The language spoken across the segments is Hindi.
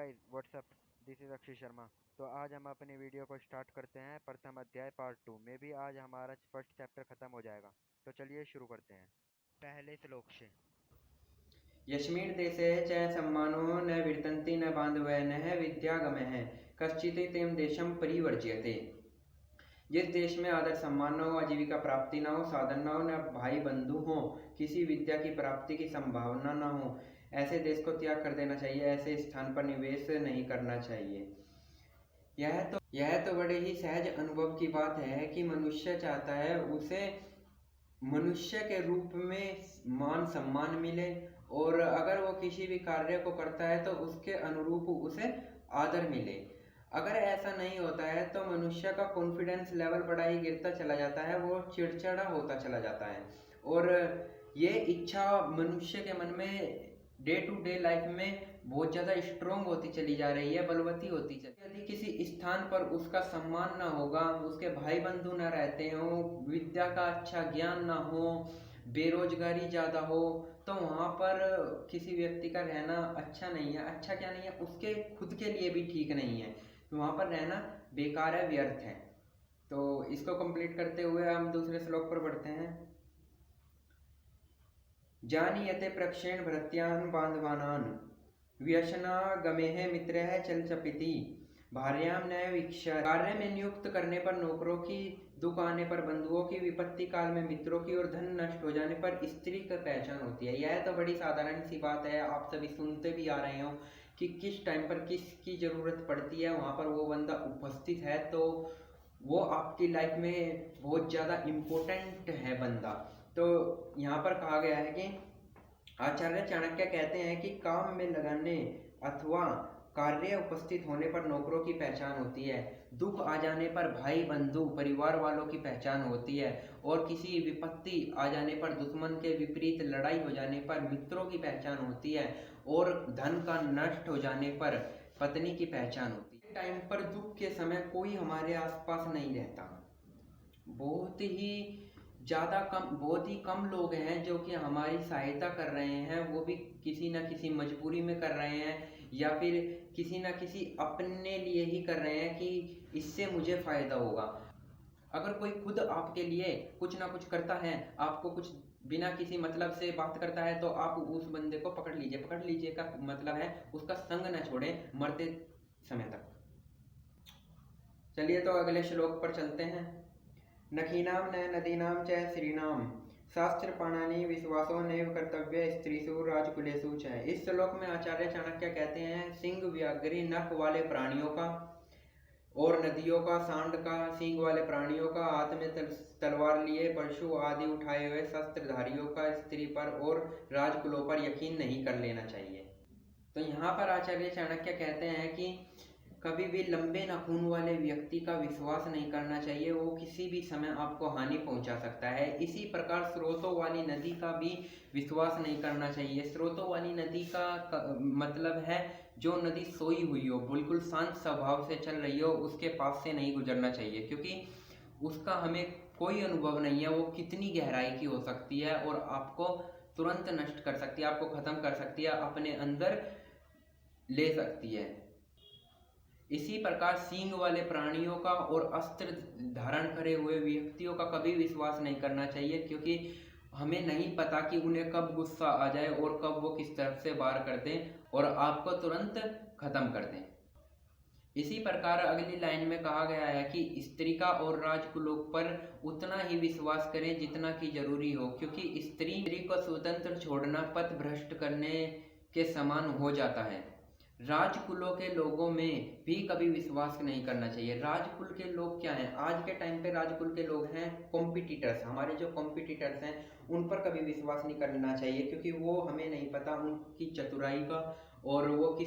Guys what's up, this is Akshay Sharma. तो आज हम अपनी वीडियो को स्टार्ट करते हैं। प्रथम अध्याय पार्ट 2 में भी आज हमारा फर्स्ट चैप्टर खत्म हो जाएगा। तो चलिए शुरू करते हैं पहले श्लोक से। यस्मिन् देशे च सम्मानो न विर्तन्ति न बान्धव्यः विद्यागमः कश्चित् तें देशं परिवर्ज्यते। जिस देश में आदर सम्मान न हो, आजीविका प्राप्ति न हो, साधन न हो, न भाई बंधु हो, किसी विद्या की प्राप्ति की संभावना न हो, ऐसे देश को त्याग कर देना चाहिए। ऐसे स्थान पर निवेश नहीं करना चाहिए। यह तो बड़े ही सहज अनुभव की बात है कि मनुष्य चाहता है उसे मनुष्य के रूप में मान सम्मान मिले, और अगर वो किसी भी कार्य को करता है तो उसके अनुरूप उसे आदर मिले। अगर ऐसा नहीं होता है तो मनुष्य का कॉन्फिडेंस लेवल बड़ा ही गिरता चला जाता है, वो चिड़चिड़ा होता चला जाता है, और ये इच्छा मनुष्य के मन में डे टू डे लाइफ में बहुत ज़्यादा स्ट्रोंग होती चली जा रही है, बलवती होती चली। यदि किसी स्थान पर उसका सम्मान ना होगा, उसके भाई बंधु न रहते हो, विद्या का अच्छा ज्ञान ना हो, बेरोजगारी ज़्यादा हो, तो वहाँ पर किसी व्यक्ति का रहना अच्छा नहीं है। अच्छा क्या नहीं है, उसके खुद के लिए भी ठीक नहीं है। तो वहाँ पर रहना बेकार है, व्यर्थ है। तो इसको कंप्लीट करते हुए हम दूसरे श्लोक पर बढ़ते हैं। जानीयते प्रक्षेण भृत्यान् बान्धवानान् व्यसनागमेः मित्रैः चलचपिति भार्यां न वीक्षा। कार्य में नियुक्त करने पर नौकरों की, दुख आने पर बंधुओं की, विपत्ति काल में मित्रों की, और धन नष्ट हो जाने पर स्त्री की पहचान होती है। यह तो बड़ी साधारण सी बात है, आप सभी सुनते भी आ रहे हो कि किस टाइम पर किसकी जरूरत पड़ती है, वहां पर वो बंदा उपस्थित है, तो वो आपकी लाइफ में बहुत ज़्यादा इम्पोर्टेंट है बंदा। तो यहाँ पर कहा गया है कि आचार्य चाणक्य कहते हैं कि काम में लगाने अथवा कार्य उपस्थित होने पर नौकरों की पहचान होती है, दुख आ जाने पर भाई बंधु परिवार वालों की पहचान होती है, और किसी विपत्ति आ जाने पर, दुश्मन के विपरीत लड़ाई हो जाने पर मित्रों की पहचान होती है, और धन का नष्ट हो जाने पर पत्नी की पहचान होती है। टाइम पर दुख के समय कोई हमारे आसपास नहीं रहता, बहुत ही कम लोग हैं जो कि हमारी सहायता कर रहे हैं, वो भी किसी न किसी मजबूरी में कर रहे हैं, या फिर किसी न किसी अपने लिए ही कर रहे हैं कि इससे मुझे फायदा होगा। अगर कोई खुद आपके लिए कुछ ना कुछ करता है, आपको कुछ बिना किसी मतलब से बात करता है, तो आप उस बंदे को पकड़ लीजिए। पकड़ लीजिए का मतलब है उसका संग न छोड़ें मरते समय तक। चलिए तो अगले श्लोक पर चलते हैं। नखीनां न नदीनां च श्रीणां शास्त्रपाणानि विश्वासो नैव कर्तव्य स्त्रीषु राजकुलेषु च। इस श्लोक में आचार्य चाणक्य कहते हैं, सिंह व्याघ्री नख वाले प्राणियों का, और नदियों का, सांड का, सींग वाले प्राणियों का, हाथ में तलवार लिए परशु आदि उठाए हुए शस्त्रधारियों का स्त्री पर और राजकुलों पर यकीन नहीं कर लेना चाहिए। तो यहाँ पर आचार्य चाणक्य कहते हैं कि कभी भी लंबे नाखून वाले व्यक्ति का विश्वास नहीं करना चाहिए, वो किसी भी समय आपको हानि पहुंचा सकता है। इसी प्रकार स्रोतों वाली नदी का भी विश्वास नहीं करना चाहिए। स्रोतों वाली नदी का मतलब है जो नदी सोई हुई हो, बिल्कुल शांत स्वभाव से चल रही हो, उसके पास से नहीं गुजरना चाहिए, क्योंकि उसका हमें कोई अनुभव नहीं है, वो कितनी गहराई की हो सकती है और आपको तुरंत नष्ट कर सकती है, आपको खत्म कर सकती है, अपने अंदर ले सकती है। इसी प्रकार सींग वाले प्राणियों का और अस्त्र धारण करे हुए व्यक्तियों का कभी विश्वास नहीं करना चाहिए, क्योंकि हमें नहीं पता कि उन्हें कब गुस्सा आ जाए और कब वो किस तरफ से वार कर दें और आपको तुरंत खत्म कर दें। इसी प्रकार अगली लाइन में कहा गया है कि स्त्री का और राजकुलों पर उतना ही विश्वास करें जितना कि जरूरी हो, क्योंकि स्त्री को स्वतंत्र छोड़ना पथ भ्रष्ट करने के समान हो जाता है। राजकुलों के लोगों में भी कभी विश्वास नहीं करना चाहिए। राजकुल के लोग क्या हैं, आज के टाइम पे राजकुल के लोग हैं कॉम्पिटिटर्स। हमारे जो कॉम्पिटिटर्स हैं उन पर कभी विश्वास नहीं करना चाहिए, क्योंकि वो हमें नहीं पता उनकी चतुराई का, और वो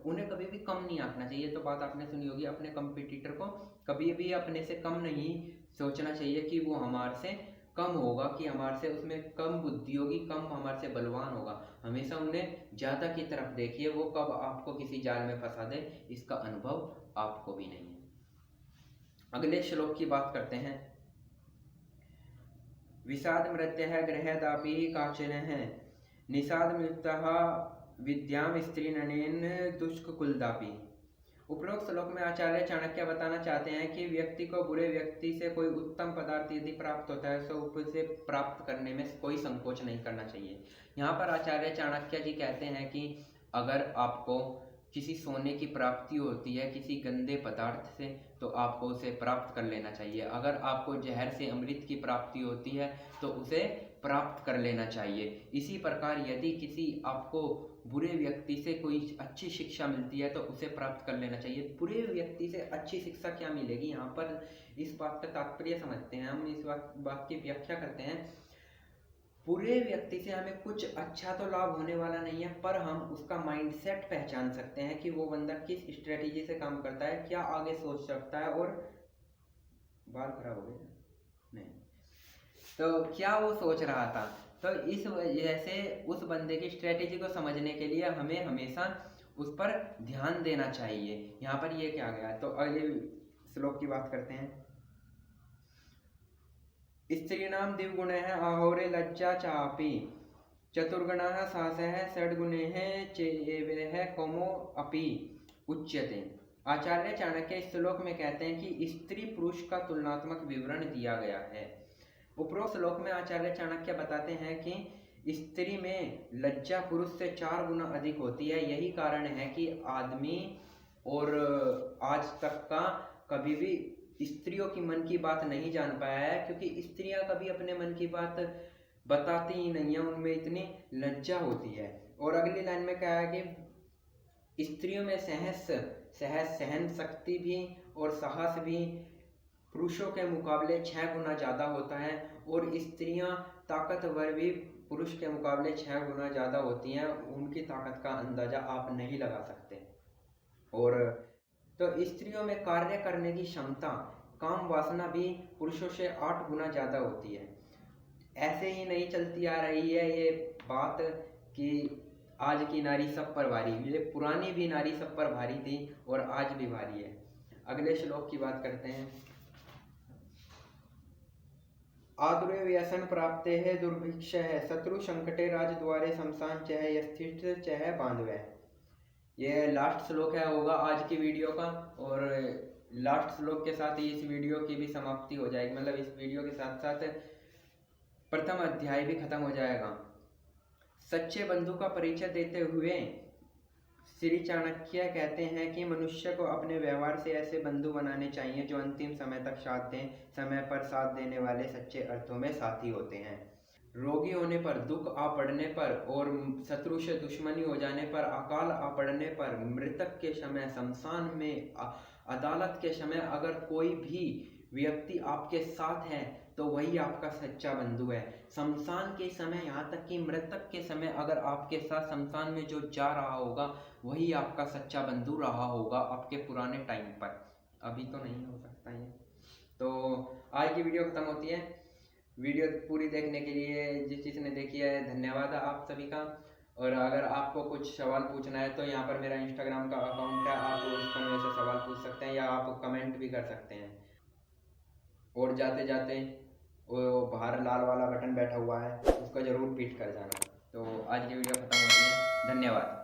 उन्हें कभी भी कम नहीं आंकना चाहिए। तो बात आपने सुनी होगी, अपने कॉम्पिटिटर को कभी भी अपने से कम नहीं सोचना चाहिए कि वो हमारे से कम होगा, कि हमारे से उसमें कम बुद्धि होगी, कम हमारे से बलवान होगा। हमेशा उन्हें ज़्यादा की तरफ देखिए, वो कब आपको किसी जाल में फंसा दे इसका अनुभव आपको भी नहीं है। अगले श्लोक की बात करते हैं। विषाद मृत्यः गृहदापि काचन है निषाद मृत्यः विद्याम स्त्रीननेन दुष्कुलदापि। उपरोक्त श्लोक में आचार्य चाणक्य बताना चाहते हैं कि व्यक्ति को बुरे व्यक्ति से कोई उत्तम पदार्थ यदि प्राप्त होता है तो उसे प्राप्त करने में कोई संकोच नहीं करना चाहिए। यहाँ पर आचार्य चाणक्य जी कहते हैं कि अगर आपको किसी सोने की प्राप्ति होती है किसी गंदे पदार्थ से तो आपको उसे प्राप्त कर लेना चाहिए। अगर आपको जहर से अमृत की प्राप्ति होती है तो उसे प्राप्त कर लेना चाहिए। इसी प्रकार यदि किसी आपको बुरे व्यक्ति से कोई अच्छी शिक्षा मिलती है तो उसे प्राप्त कर लेना चाहिए। बुरे व्यक्ति से अच्छी शिक्षा क्या मिलेगी, यहाँ पर इस बात का तात्पर्य समझते हैं, हम इस बात की व्याख्या करते हैं। बुरे व्यक्ति से हमें कुछ अच्छा तो लाभ होने वाला नहीं है, पर हम उसका माइंडसेट पहचान सकते हैं कि वो बंदा किस स्ट्रेटेजी से काम करता है, क्या आगे सोच सकता है। और बाल खराब हो गए नहीं तो क्या वो सोच रहा था। तो इस वजह से उस बंदे की स्ट्रेटेजी को समझने के लिए हमें हमेशा उस पर ध्यान देना चाहिए। यहाँ पर ये क्या गया, तो अगले श्लोक की बात करते हैं। स्त्रीणाम दिवगुणैः आहोरे लज्जा चापि चतुर्गुणाः साहसः षड्गुणैः चैवेह कौमो अपि उच्यते। आचार्य चाणक्य इस श्लोक में कहते हैं कि स्त्री पुरुष का तुलनात्मक विवरण दिया गया है। उपरोक्त श्लोक में आचार्य चाणक्य बताते हैं कि स्त्री में लज्जा पुरुष से 4 गुना अधिक होती है। यही कारण है कि आदमी और आज तक का कभी भी स्त्रियों की मन की बात नहीं जान पाया है, क्योंकि स्त्रियां कभी अपने मन की बात बताती ही नहीं है, उनमें इतनी लज्जा होती है। और अगली लाइन में क्या है कि स्त्रियों में सहन शक्ति भी और साहस भी पुरुषों के मुकाबले 6 गुना ज़्यादा होता है, और स्त्रियां ताकतवर भी पुरुष के मुकाबले 6 गुना ज़्यादा होती हैं। उनकी ताकत का अंदाज़ा आप नहीं लगा सकते। और तो स्त्रियों में कार्य करने की क्षमता, काम वासना भी पुरुषों से 8 गुना ज़्यादा होती है। ऐसे ही नहीं चलती आ रही है ये बात कि आज की नारी सब पर भारी, ये पुरानी भी नारी सब पर भारी थी और आज भी भारी है। अगले श्लोक की बात करते हैं। आतुरे व्यसन प्राप्ते है दुर्भिक्ष है शत्रु संकटे राजद्वारे शमशान चह यस्थित चह बांधवे। ये लास्ट श्लोक है होगा आज की वीडियो का, और लास्ट श्लोक के साथ ही इस वीडियो की भी समाप्ति हो जाएगी। मतलब इस वीडियो के साथ साथ प्रथम अध्याय भी खत्म हो जाएगा। सच्चे बंधु का परिचय देते हुए श्री चाणक्य कहते हैं कि मनुष्य को अपने व्यवहार से ऐसे बंधु बनाने चाहिए जो अंतिम समय तक साथ दें, समय पर साथ देने वाले सच्चे अर्थों में साथी होते हैं। रोगी होने पर, दुख आ पड़ने पर और शत्रु से दुश्मनी हो जाने पर, अकाल आ पड़ने पर, मृतक के समय, शमशान में, अदालत के समय अगर कोई भी व्यक्ति आपके साथ है तो वही आपका सच्चा बंधु है। शमशान के समय, यहाँ तक कि मृतक के समय अगर आपके साथ शमशान में जो जा रहा होगा वही आपका सच्चा बंधु रहा होगा आपके पुराने टाइम पर। अभी तो नहीं हो सकता ये। तो आज की वीडियो खत्म होती है। वीडियो पूरी देखने के लिए जिस जिसने देखी है धन्यवाद आप सभी का। और अगर आपको कुछ सवाल पूछना है तो यहाँ पर मेरा इंस्टाग्राम का अकाउंट है, आप उस पर मेरे से सवाल पूछ सकते हैं या आप कमेंट भी कर सकते हैं। और जाते जाते वो बाहर लाल वाला बटन बैठा हुआ है उसको जरूर हिट कर जाना। तो आज की वीडियो खत्म होती है। धन्यवाद।